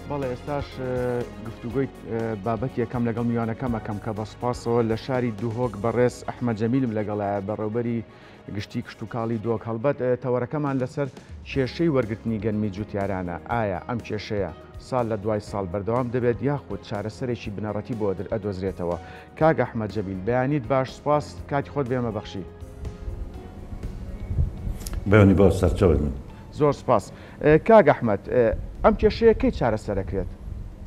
بەڵێ ئێستاش گفتوگوی بابەت یەکەم لەگەڵ میوانەکەمەکەم کە بە سوپاسەوە لە شاری دووهۆک بەڕێز ئەحمەد جەمیلم لەگەڵایە بەڕێوبەری گشتی کشت و کاڵی دۆک هەڵبەت تەوەرەکەمان لەسەر کێشەی وەرگرتنی گەنمی جوتیارانە. ئایا ئەم کێشەیە ساڵ لە دوای ساڵ بەردەوام دەبێت یاخود چارەسەرێکی بنەڕەتی بۆ ئەدۆزرێتەوە؟ کاک ئەحمەد جەمیل بەیانیت باش، سوپاس کاتی خۆت بێمە بەخشی. بەیانی باش سەرچاوت من. زۆر سپاس. کاک ئەحمەد، ئەم کێشەیە کەی چارەسەرەکرێت؟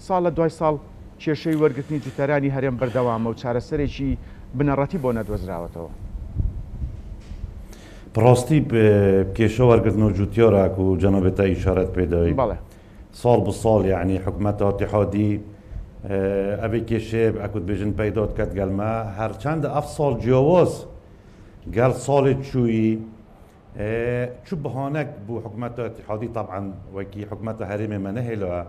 ساڵ لە دوای ساڵ کێشەی وەرگرتنی جوتیارانی هەرێم بەردەوامە و چارەسەرێکی بنەڕەتی بۆ نەدۆزراوەتەوە. بڕاستی کێشە وەرگرتن و جوتیارێک و جەنابەتە ئیشارەت پێداوی. بەڵێ. ساڵ بە ساڵ یعنی حکومەتە ئاتحادی ئەوێ کێشێ ئەکوت بێژن پەیدات کات گەلمە هەرچەندە ئەف ساڵ جیاواز گەل ساڵێ چووی چوو بەهانەك بوو حکومەتە ئاتحادی طبعاً وەکی حکومەتە هەرێمێ مە نەهێلەوە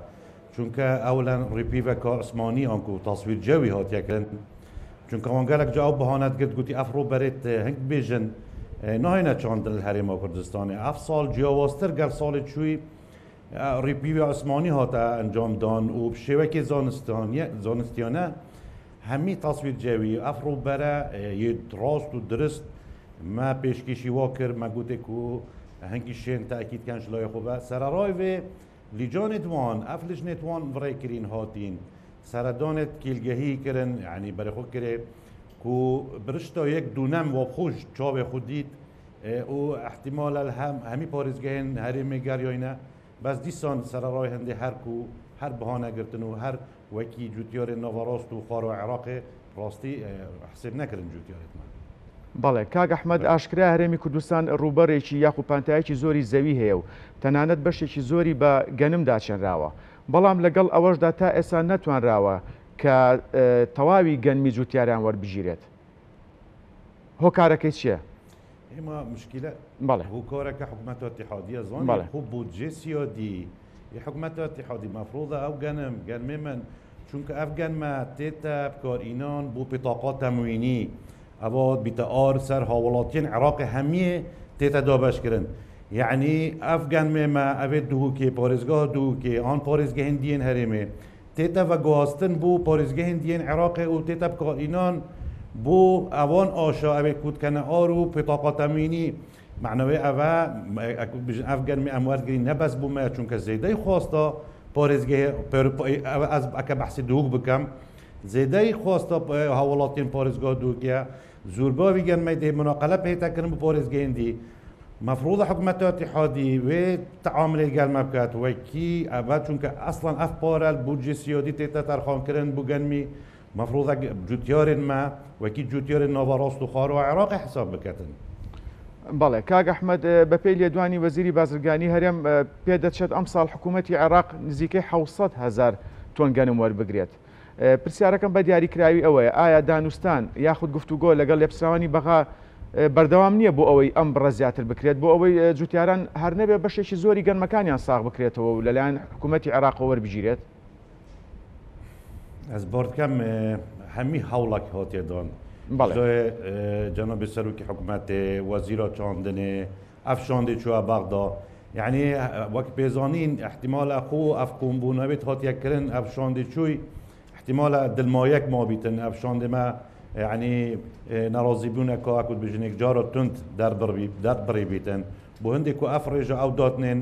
چونکە ئەولەن ڕیپیڤەکە عوسمانی ئەنکو تەسویر جەوی هاتیەکردن چونکە وانگەلێک جا ئەو بەهانەت کرد گوتی ئەف ڕۆبەرێت هەنگ بێژن ناهێنە چۆن لە هەرێمە کوردستانی ئەف ساڵ جیاوازتر گەل ساڵێ چووی ڕیپیڤە عوسمانی هاتە ئەنجامدان و شێوەکی زانستیانە هەمی تەسویر جەوی ئەف ڕۆبەرە ڕاست و درست ما پێشکەشی وا کرد ما گوتێک و هەنگی شێن تاکیدکەن شلای خوبە سەرڕای وێ لیجانێت وان ئەف لیژنێت وان ڕێکردین هاتین سەردانێت کیلگەهی کردن یعنی بەرەخۆ کرێ و برشتا یەک دوونەم وە خۆش چاوێ خودیت و احتیمال هەمی پارێزگەهێن هەرێمێ گەریۆینە بەس دیسان سەرڕای هەندێ هەرکو هەر بەهانەگرتن و هەر وەکی جوتیارێ ناڤەڕاست و خوار و عێراقێ ڕاستی حسێب نەکردن جوتیارێتمان. بەڵێ کاک ئەحمەد، ئاشکرا هەرێمی کوردستان ڕووبەڕێکی یاخو پانتایەکی زۆری زەوی هەیە و تەنانەت بەشێکی زۆری بە گەنم داچێنراوە، بەڵام لەگەڵ ئەوەشدا تا ئێستا نەتوانراوە کە تەواوی گەنمی جوتیاران وەربژیرێت. هۆکارەکەی چییە؟ ئێمە مشکلە بەڵێ هۆکارەکە حکومەتە ئاتحادیە زۆر خوب بوو جێسیادی حکومەتە ئاتحادی مەفروضە ئەو گەنم گەنمێ من چونکە ئەف گەنمە تێتە بکارئینان بۆ بطاقات تەموینی ئەوە بیتە ئار سەر هاوڵاتیان عێراقی هەمیە تێتە دابەشکردن یعنی ئەف گەنمێمە ئەوێت دووکێ پارێزگاه دووکێ ئان پارێزگە هەندیان هەرێمێ تێتە ڤەگواستن بۆ پارێزگە هەندیان عێراقی و تێتە بکارئینان بۆ ئەوان ئاشا ئەوێ کووتکەنە ئار و بطاقات تەموینی معنەوەی ئەوە ئەف گەنمی ئەم وەرگرین نەبەس بوومە چونکە زێدەی خواستە پارێزگە ئەز ئەکە بەحسی دووک بکەم زێدەی خواستە هاوڵاتیان پارێزگاه دووکە زورباوی گەنمەی دێ مناقلە پێتەکردن بۆ پارێزگەهێندی مەفروضە حکومەتە ئاتحادی وێ تەعاملێ گەلمە بکات وەکی ئەوە چونکە ئەسڵەن ئەف پارە بودجێ سیادی تێتە تەرخانکردن بۆ گەنمی مەفروضە جوتیارێن مە وەکی جوتیارێن ناڤەڕاست و خوار و عێراقی حساب بکەتن. بەڵێ کاک ئەحمەد، بەپێی لێدوانی وەزیری بازرگانی هەرێم پێدەچێت ئەم ساڵ حکوومەتی عێراق نزیکەی 700,000 تۆن گەنم وەربگرێت. پرسیارەکەم بە دیاریکراوی ئەوەیە ئایا دانوستان یاخود گفتوگۆ لەگەڵ لێپسراوانی بەغا بەردەوام نییە بۆ ئەوەی ئەم بڕە زیاتر بکرێت بۆ ئەوەی جوتیاران هەر نەبێ بەشێکی زۆری گەنمەکانیان ساغ بکرێتەوە و لەلایەن حکوومەتی عێراق وەربژیرێت؟ ئەس بۆردکەم هەمی هەوڵک هاتێدان جەنابی سەرۆکی حکوومەتێ وەزیرە چاندنێ ئەف شاندێ چووە بەغدا یعنی وەک پێزانین احتیمالە خۆ ئەف قۆمبوونەوێت هاتیەکردن ئەف شاندێ چووی احتمال دلمایەک ما بیتن ئەفشاندێ مە یعنی نەڕازیبوونەکە ئەکوت بژنێک جارە تند دەربڕی بیتن بۆ هەندێک و ئەف ڕێژە ئەو داتنێن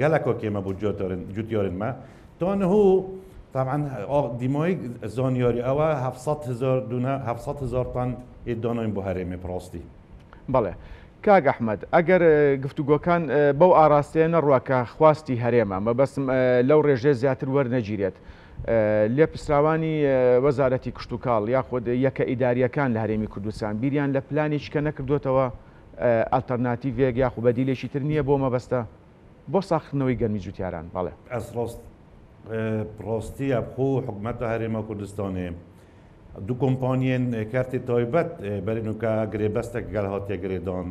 گەلەکە کێمە بۆ جوتیارن مە تۆنهوو طبعا دیمایی زانیاری ئەوە 700,000 تن ئێدانین بۆ هەرێمێ پڕاستی. بەڵێ کاک ئەحمەد، ئەگەر گفتوگۆکان بەو ئاراستەیە نەڕوەکە خواستی هەرێمە مەبەستم لەو ڕێژێ زیاتر وەرنەگیرێت لێپسراوانی وەزارەتی کشت و کاڵ یاخود یەکە ئیداریەکان لە هەرێمی کوردستان بیریان لە پلانێکی کە نەکردوێتەوە ئالتەرناتیڤێک یاخو بەدیلێکی تر نییە بۆ مەبەستە بۆ ساختنەوەی گەنمی جوتیاران؟ بەڵێ ئەس ڕاستی ئەبخۆ حکومەتە هەرێمە کوردستانێ دوو کۆمپانیên کارتی تایبەت بەرینوکە گرێبەستێک گەل هاتیە گرێدان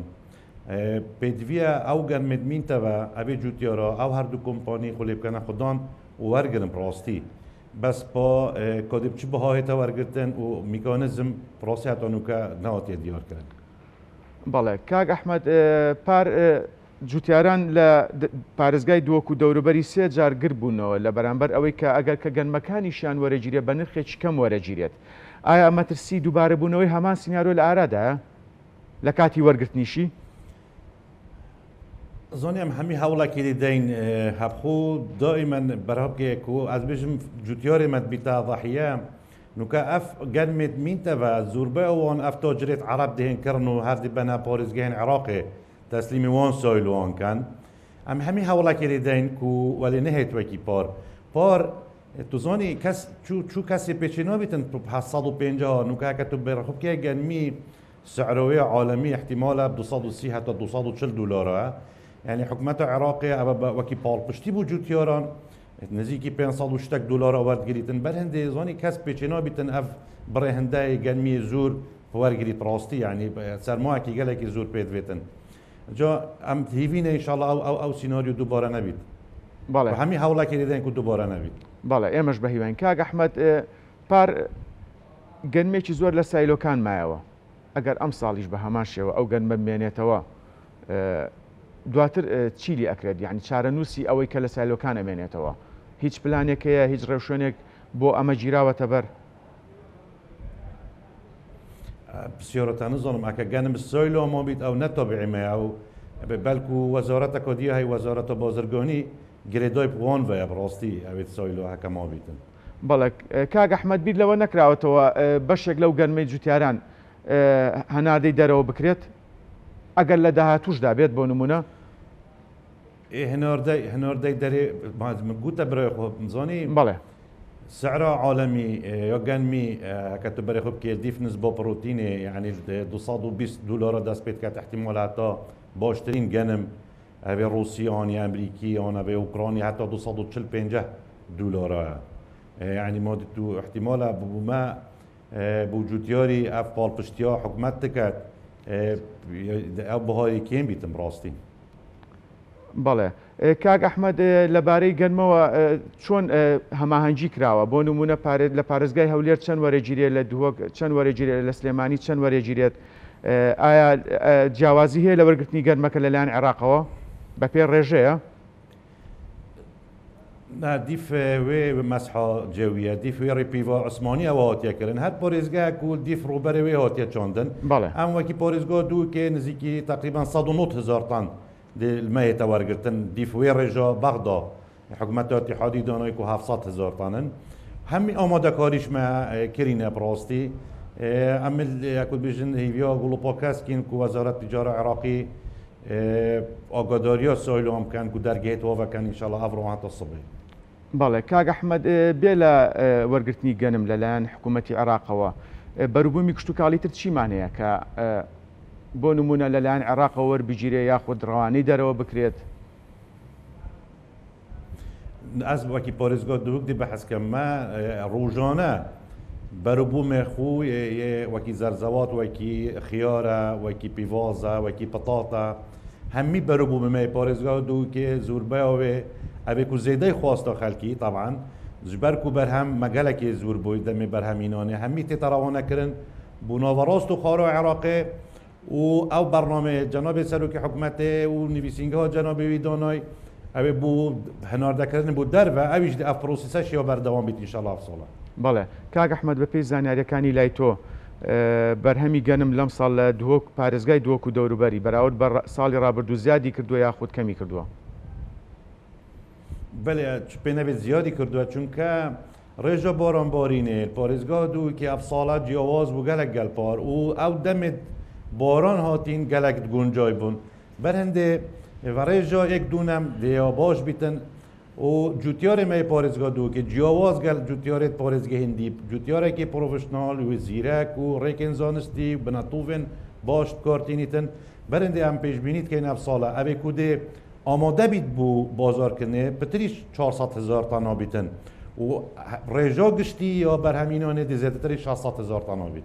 پێدویە ئەو گەنمێتمینتەوە ئەبێ جوتیارە ئەو هەردوو کۆمپانی خولێ بکەنە خوددان و وەرگرن ڕاستی بەس با کۆدیبچی بەهاهێتە وەرگرتن و میکانزم ڕاستیاتانوکە نەهاتیە دیارکردن. بەڵێ کاک ئەحمەد، پار جوتیاران لە پارێزگای دووەک و دەوروبەری سێ جار گر بوونەوە لە بەرامبەر ئەوەی کە ئەگەر کە گەنمەکانیشیان وەرەگیرێت بە نرخێکی کەم وەرەگیرێت. ئایا مەترسی دووبارە بوونەوەی هەمان سنیارۆ لە ئارادایە لە کاتی وەرگرتنیشی؟ زۆنیم هەمی هەوڵێکی دەین هەبخۆ دائیمەن بەرهەبکێک و ئەس بژم جوتیارێمەت بیتا ضەحیە نوکە ئەف گەنمێت مینتەڤە زوربە ئەوان ئەف تاجرێت عەرەب دهێنکردن و هەردی بەنا پارێزگەهێن عێراقێ تەسلیمی وان سایلوان کەن. ئەم هەمی هەوڵێکی دەین و وەلی نەهێتوەکی پار تو زۆنی کەس چوو کەسی پێچی نابێتن 750 نوکە کە تو بەرهەبکێ گەنمی سعرەوەی عالمی احتیمالە 230 حتا 240 دلارە. يعني حكومة العراق وكي بال پشتی بو جوتياران نزيكي 500 شتك دلار آورد گريتن بر هندي زاني كاس بيچنا بيتن اف بري هنداي گنمي زور فوار گريت راستي يعني سرمایه کی گلکی زور پید ویتن جا ام هیوینه ان شاء الله او سيناريو دوباره نبيت. بله همي حوله کی دیدن کو دوباره نبيت. بله ئێمەش بە هیوان کاک ئەحمەد پار گەنمێکی زۆر لە سایلۆکان مایەوە ئەگەر ئەم ساڵیش بە هەمان شێوە ئەو گەنمە بمێنێتەوە دواتر چیلی ئەکرێت یعنی چارەنووسی ئەوەی کە لە سایلۆکان ئەمێنێتەوە هیچ پلانێکەیە هیچ ڕێوشێنێک بۆ ئەمە گیراوەتە بەر؟ بسیارەتان زانم ئەکە گەنم سایلۆ ما بیت ئەو نەتابعیمە ئەو بەلکو وەزارەتە کۆدیە هەی وەزارەتە بازرگانی گرێدای پوان بەیە بڕاستی ئەوێت سایلۆ هەکە ما بیتن. بەڵێ کاک ئەحمەد بیر لەوە نەکراوەتەوە بەشێک لەو گەنمەی جوتیاران هەناردەی دەرەوە بکرێت ئەگەر لە داهاتووشدا بێت بۆ نمونە؟ هەناردەی دەرێ گوتە برای خۆ زانی بەڵێ سعرە عالمی یا گەنمی کە تو بەرێ خۆ بکێ دیفنس بۆ پروتینێ یعنی 220 دلار دەست پێت کات احتیمال هەتا باشترین گەنم ئەوێ رووسیان یا ئەمریکیان ئەوێ ئوکرانی هەتا 240 دلارە يعني ما تو احتمالا بما بوجودياري اف بالپشتیا حکومت دکت او بهای کیم بیتم راستی. بەڵێ کاک ئەحمەد لەبارەی گەنمەوە چۆن هەماهەنگی کراوە بۆ نمونە لە پارێزگای هەولێر چەند وەرەگیرێت لە دووەک چەند وەرەگیرێت لە سلێمانی چەند وەرەگیرێت ئایا جیاوازی هەیە لە وەرگرتنی گەنمەکە لەلایەن عێراقەوە بە پێ ڕێژەیە؟ دیف وی مسحا جویه دیف وی ریپیوا عثمانی او هاتیه کردن هر پارێزگا کول دیف روبر وی هاتیه چاندن. بله. ام وکی پارێزگا دو که نزدیکی تقریبا 190,000 طن الماء تورگرتن دیف وی رجا بغدا حکومت اتحادی دانای کو 700,000 طنن همی آماده کاریش ما کرینه براستی عمل اكو بيجن هيفيا قولوا بوكاسكين كو وزارة التجارة العراقي آگاداریا سایل هم کن کو درگهت و کن ان شاء الله افرو حتى الصبح. بله کاک ئەحمەد بێ لە وەرگرتنی گەنم لەلایەن حکوومەتی عێراقەوە بەروبوومی کشتتوکاڵیتر چیمانەیە کە بۆ نمونە لەلایەن عێراقەوە وەربگیرێ یاخود ڕەوانەی دەرەوە بکرێت؟ ئەس وەکی پارێزگا دووک دی بەحەز کەمە ڕۆژانە بەروبوومێ خوی وەکی زەرزەوات وەکی خیارە وەکی پیڤازە وەکی پەتاتە هەمی بەروبوومێ پارێزگا دووکێ زوربەیەوێ ئەوێ کو زێدەی خواستە خەلکی طبعا جبەر کو بەرهەم مەگەلێکی زور بووی دەمێ بەرهەمینانێ هەمی تێتەڕەوانەکردن بوو ناوەڕاست و خاڕۆ عێراقێ و ئەو بەرنامێ جەنابێ سەرۆکی حکومەتێ و نویسینگەها جەنابێ دانای ئەوێ بوو هەناردەکردن بوو دەربە ئەویش ئەف پرۆسیسەشی بەردەوام بیت ئینشاءالله ساڵە. بەڵێ کاک ئەحمەد بە پێی زانیاریەکانی لای تۆ بەرهەمی گەنم لەم ساڵ لە دووەک پارێزگای دووەک و دەوروبەری بەراورد بە ساڵی ڕابردوو زیادی کردووە یاخود کەمی کردووە؟ بله پێ نەبێت زیادی کردووە چونکە ڕێژە بارانبارینێ پارێزگا دوو کە ئەف ساڵە جیاواز بوو گەلک گەلپار و ئەو دەمێت باران هاتین گەلک گونجای بوون بەر هەندێ ڕێژە یەک دوونەم دێیا باش بیتن و جوتیارێ مەی پارێزگا دوو کە جیاواز گەل جوتیارێت پارێزگە هندی جوتیارێکی پرۆفشنال و زیرەک و ڕێکên زانستی و بنەتوڤên باش کارتینیتن بەر هەندێ ئەم پێشبینیت کەین ئەف ساڵە ئەوێ کو دێ آماده بید بو بازارکردنê پتریش 400,000 طن بیتن و ڕێژا گشتی یا بەرهەمینانێ دێ زێدەتری 600,000 طن بیت.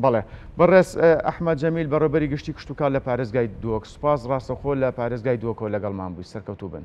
بەڵێ بەڕێز ئەحمەد جەمیل بەڕێوەبەری گشتی کشتتوکار لە پارێزگای دووەک سوپاس ڕاستەخۆ لە پارێزگای دووەکەوە لەگەڵمان بووی سەرکەوتوو بن.